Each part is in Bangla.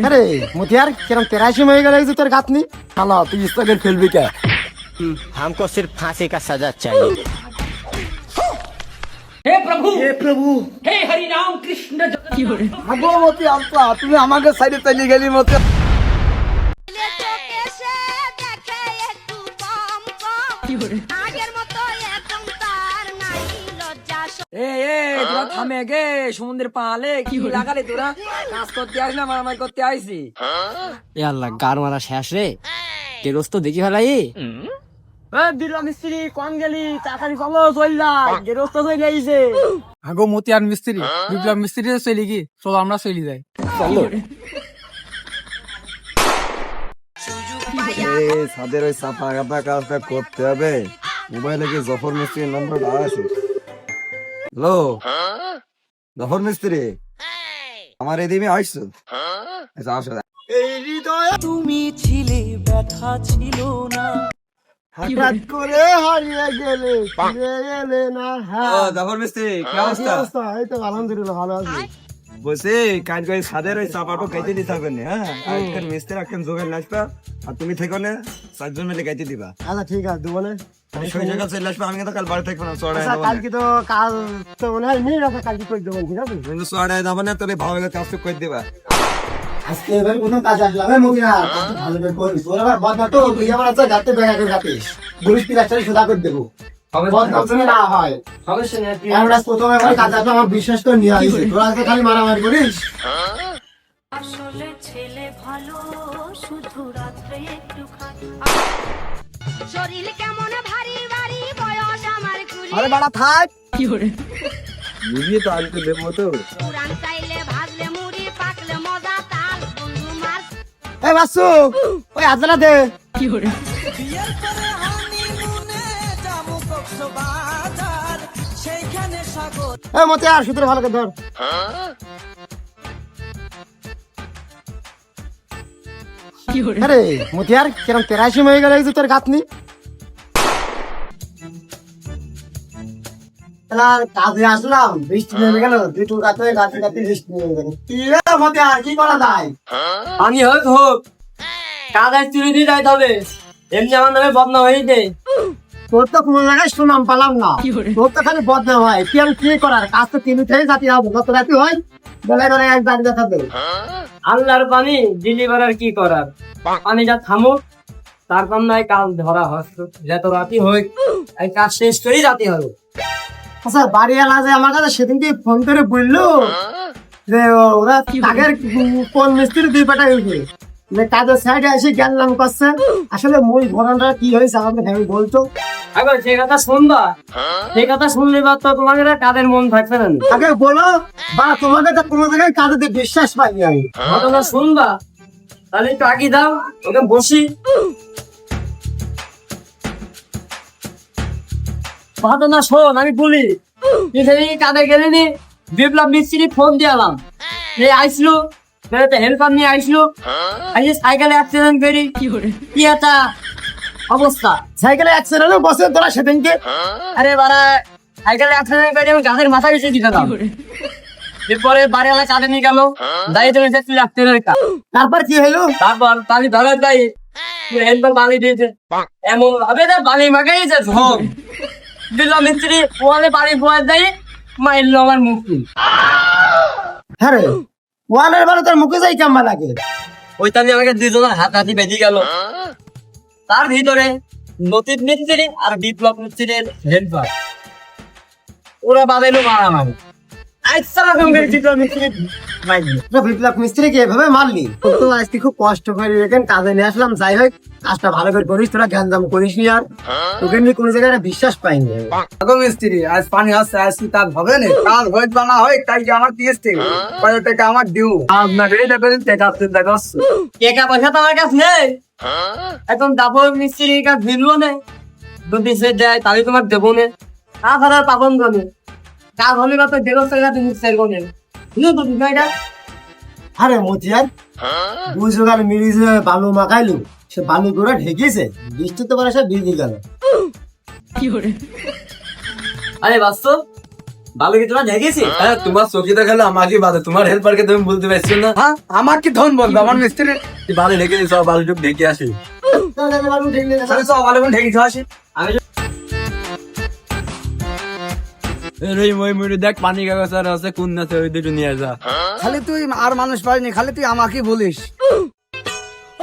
আরে মতিয়ার কিরম 83 হয়ে গেল তোর গাতনি শালা তুই স্থগের ফেলবি কে हमको सिर्फ फांसी का सजा चाहिए। हे प्रभु হে প্রভু हे हरि राम कृष्ण আগো মতি আপা তুমি আমাকে সাইডে চলে গেলি মতি তোরা থামে গে সমুদ্রের পালে কি লাগালে তোরা কাজ করতে আসলাম মারামারি করতে আইসি এ আল্লাহ গার মারা শেষ রে গেরস্ত দেখি ফেলাই দিলাম মিস্ত্রি কোন গেলি তাড়াতাড়ি চলো চললা গেরস্ত চলে আইছে আগো মতি আর মিস্ত্রি বিপ্লব মিস্ত্রি চলি কি চলো আমরা চলি যাই চলো সাদের ওই সাফা কাটা কাজটা করতে হবে মোবাইলে কি জফর মিস্ত্রির নাম্বারটা আছে হ্যালো জফর মিস্ত্রি আমার এদিকে আইছো আচ্ছা আসো এই হৃদয় তুমি ছিলে ব্যথা ছিল না হঠাৎ করে হারিয়ে গেলে ফিরে এলে না জাফর মিস্ত্রি কি অবস্থা? এই তো আলহামদুলিল্লাহ ভালো আছি বলছি কাজ করে সাদের ওই চাপাটো কেটে দিতে হবে না, হ্যাঁ আজকের মিস্ত্রি একদম জোগাড় নাচবা আর তুমি থেকো না 4 জন মিলে কেটে দিবা। আচ্ছা ঠিক আছে দেবো না সেই জায়গা চলে আসবে, আমি কিন্তু কাল বাড়ি থাকবো না, চড়াই আচ্ছা দেবো না। কালকে তো কাল তো মনে হয় নেই রাখা কালকে করে দেবো ঠিক আছে কিন্তু চড়াই দেবো না, তোর ভালো কাজ তো করে দিবা। আজকে এবার প্রথম কাজ আসলাম মুখিনা ভালো করে করিস ওর আবার বদনা তো তুই আমার আছে গাতে বেগা করে গাতিস পুলিশ পিলাস্টারে সোজা করে দেবো বদনাম তুমি না হয় সমস্যা নেই আমরা প্রথমে আমার কাজ আসলাম আমার বিশ্বাস করে নিয়ে আসিস তোরা আজকে খালি মারামারি করিস আসলে ছেলে ভালো শুধু রাত্রে একটু শরীর কেমন ভারী ভারী বয়স আমার কুড়ি আরে বাড়া থাক বুঝিয়ে তো আজকে দেবো তো। পুরান চাইলে ভাজলে মুড়ি পাকলে মজা তাল বন্ধু মার এ বাসু ওই আজলা দে এ মতে আর সুতরে ভালো করে ধর আরে মতিয়ার কিরম 83 হয়ে গেল তোর গাতনি কাজে আসলাম বৃষ্টি নেমে গেল দুটো গাতে গাতে গাতে বৃষ্টি নেমে গেল কি রে মতিয়ার কি করা যায় আমি হোক কাদায় তুলে দিয়ে যাইতে হবে এমনি আমার নামে বদনাম হয়েছে তোর তো কোনো জায়গায় সুনাম পালাম না তোর তো খালি বদনাম হয় কি আমি কি করার কাজ তো তিন থেকে জাতি হবো কত রাতি হয় বেলায় বেলায় এক জাতি দেখা দেবে আল্লাহর পানি ডেলিভার আর কি করার পানি যা থামুক তারপর নয় কাল ধরা হচ্ছে যত রাতি হোক এই কাজ শেষ করেই রাতি হবে আচ্ছা বাড়িওয়ালা যে আমার কাছে সেদিনকে ফোন করে বললো যে ওরা তাগের কোন মিস্ত্রি দুই পাটা উঠে কাজের সাইডে এসে জ্ঞান করছে আসলে মূল ঘটনাটা কি হয়েছে আমাকে ভেবে বলতো এখন যে কথা শুনবা সেই কথা শুনলে বা তো তোমাদের আর কাদের মন থাকবে না আগে বলো বা তোমাকে তো কোনো জায়গায় কাজে বিশ্বাস পাইনি আমি ঘটনা শুনবা তাহলে একটু আগে দাও ওকে বসি ঘটনা শোন আমি বলি সেদিকে কাদের গেলেনি বিপ্লব মিস্ত্রি ফোন দিয়ালাম এই আইসলো হেল্পার নিয়ে আইসলো আইসে সাইকেলে অ্যাক্সিডেন্ট করি কি একটা অবস্থা সাইকেলে অ্যাক্সিডেন্ট বসে তোরা সেদিনকে আরে বাড়া সাইকেলে অ্যাক্সিডেন্ট করে আমি গাছের মাথা বেঁচে দিতাম এরপরে বাড়িওয়ালা কাঁদে নিয়ে গেল দায়িত্ব নিয়ে তুই রাখতে তারপর কি হলো তারপর তালি ধরার দায়ী হেল্পার বালি দিয়েছে এমন ভাবে না বালি মাখাইছে ঝোঁক দিলাম মিস্ত্রি ওয়ালে বাড়ি ফোয়ার দেয় মাইল আমার মুক্তি হ্যাঁ রে ওয়ালের বারে তোর মুখে যাই কেমন লাগে ওই তালি আমাকে দুজনের হাতাহাতি বেঁধে গেল তার ভিতরে নতিব মিস্ত্রি আর বিপ্লব মিস্ত্রির হেল্পার ওরা বাঁধাইলো মারামারি আচ্ছা রকম করে বিপ্লব মিস্ত্রি বিপ্লব মিস্ত্রিকে এভাবে মারলি তোর তো আজকে খুব কষ্ট করে রেখেন কাজে নিয়ে আসলাম যাই হোক কাজটা ভালো করে করিস তোরা জ্ঞান দাম করিস নি আর তোকে নিয়ে কোনো জায়গায় একটা বিশ্বাস পাইনি আমি। আগো মিস্ত্রি আজ পানি আসছে আজ কি কাজ হবে না কাজ হইত বা না হয় তাই কি আমার দিয়েছে কত টাকা আমার ডিউ আপনাকে এটা করেন টাকা চিন্তা করছো টাকা পয়সা তো আমার কাছে নেই এখন দাপর মিস্ত্রির কাছে ভিড়লো না যদি সে দেয় তাহলে তোমার দেবো না তাছাড়া পাবন গনে কাজ হলে বা তো দেড় টাকা তুমি সেল গনে বুঝলো তো বিষয়টা আরে মতিয়ার দুই জোগাড় মিলি যে বালু মাখাইলো সে বালু করে ঢেকেছে বৃষ্টি তো পরে সে ভিজে গেল আরে বাস্তব ভালো কি তোরা দেখেছি? হ্যাঁ তোমার চোখে দেখালে আমাকে বাদে তোমার হেল্পারকে তুমি বলতে পারছো না। হ্যাঁ আমার কি ধন বলবো, আমার মিস্ত্রি বালি ঢেকে দিস, বালিটুক ঢেকে আসি। ভালো ঢেকে আসি। দেখ পানি কাগজ আর আছে কোন আছে ওই দুটো নিয়ে যা। খালি তুই আর মানুষ পাইনি, খালি তুই আমাকে বলিস।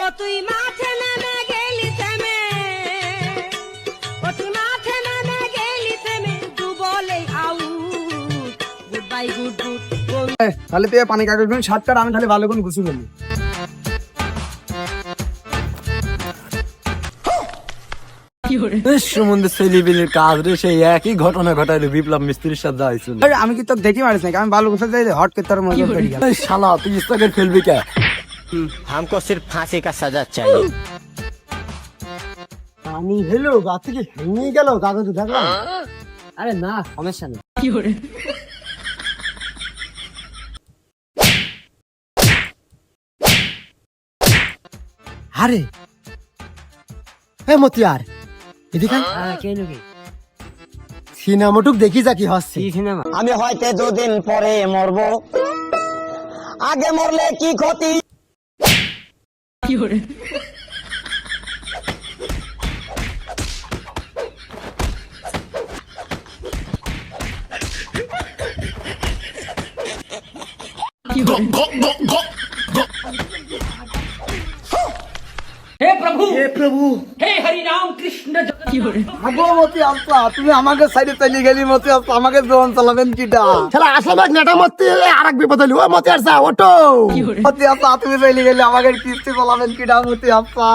ও তুই মাঠে নেমে গেলি থেমে, ও তুই মাঠে নেমে গেলি থেমে, দু বলে out, good bye good good. তাহলে তুই পানি কাগজ সাত কার, আমি তাহলে ভালো করে গুছু বলি। সমুদ্রের ছেলেবিলের কাজ রে, সেই একই ঘটনা ঘটাইলো বিপ্লব মিস্ত্রির সাথে যাইছিল। আমি কি তোকে দেখি মারিস নাকি? আমি ভালো গুছা যাই হট করে তোর মজা করি। শালা তুই ইস্তাকের ফেলবি কে? हमको सिर्फ फांसी का सजा चाहिए। আমি হেলো গা থেকে ভেঙে গেল কাগজ দেখলাম। আরে না, সমস্যা নেই। আরে হ্যাঁ মতিয়ার এদিকে হ্যাঁ, কে নাকি? সিনেমাটুক দেখি যা কি হচ্ছে। কি সিনেমা? আমি হয়তো দুদিন পরে মরব, আগে মরলে কি ক্ষতি। हे प्रभु हे हरि राम कृष्ण মতি আস্তা তুমি আমাকে সাইডে চালিয়ে গেলি। মতি আস্তা আমাকে জোন চালাবেন কিটা? শালা আসলে নেটা মতি আরেক বিপদ হইলো। ও মতিয়ার যা ওটো। মতি আস্তা তুমি চালিয়ে গেলি, আমাকে কিস্তি চালাবেন কিটা? মতি আস্তা,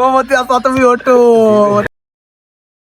ও মতি আস্তা তুমি ওটো।